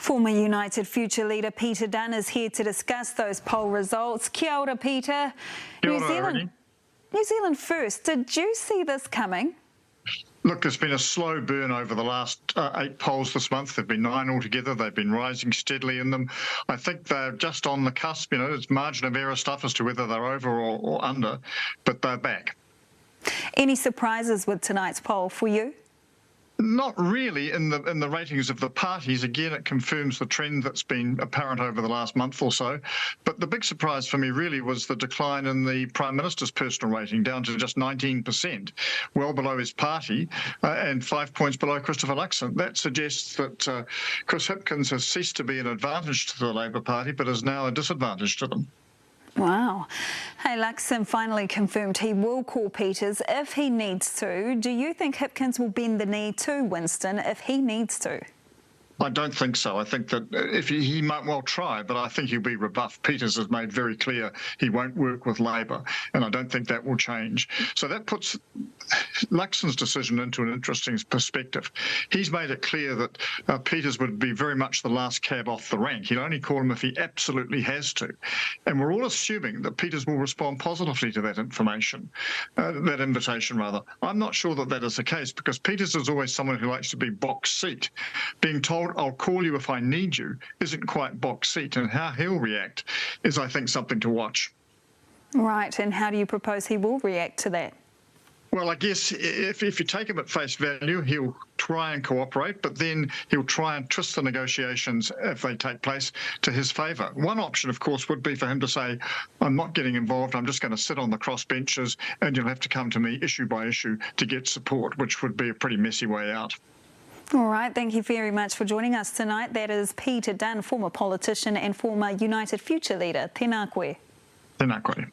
Former United Future leader Peter Dunne is here to discuss those poll results. Kia ora, Peter. Kia ora, New Zealand first. Did you see this coming? Look, there's been a slow burn over the last 8 polls this month. There have been 9 altogether. They've been rising steadily in them. I think they're just on the cusp. You know, it's margin of error stuff as to whether they're over or under, but they're back. Any surprises with tonight's poll for you? Not really in the ratings of the parties. Again, it confirms the trend that's been apparent over the last month or so. But the big surprise for me really was the decline in the Prime Minister's personal rating, down to just 19%, well below his party and 5 points below Christopher Luxon. That suggests that Chris Hipkins has ceased to be an advantage to the Labour Party, but is now a disadvantage to them. Wow. Hey, Luxon finally confirmed he will call Peters if he needs to. Do you think Hipkins will bend the knee to Winston if he needs to? I don't think so. I think that if he might well try, but I think he'll be rebuffed. Peters has made very clear he won't work with Labour, and I don't think that will change. So that puts Luxon's decision into an interesting perspective. He's made it clear that Peters would be very much the last cab off the rank. He'll only call him if he absolutely has to. And we're all assuming that Peters will respond positively to that invitation. I'm not sure that that is the case, because Peters is always someone who likes to be box seat. Being told, I'll call you if I need you, isn't quite box seat, and how he'll react is, I think, something to watch. Right, and how do you propose he will react to that? Well, I guess if you take him at face value, he'll try and cooperate, but then he'll try and twist the negotiations, if they take place, to his favour. One option, of course, would be for him to say, I'm not getting involved, I'm just going to sit on the cross benches, and you'll have to come to me issue by issue to get support, which would be a pretty messy way out. All right, thank you very much for joining us tonight. That is Peter Dunne, former politician and former United Future leader. Tēnā koe. Tēnā koe.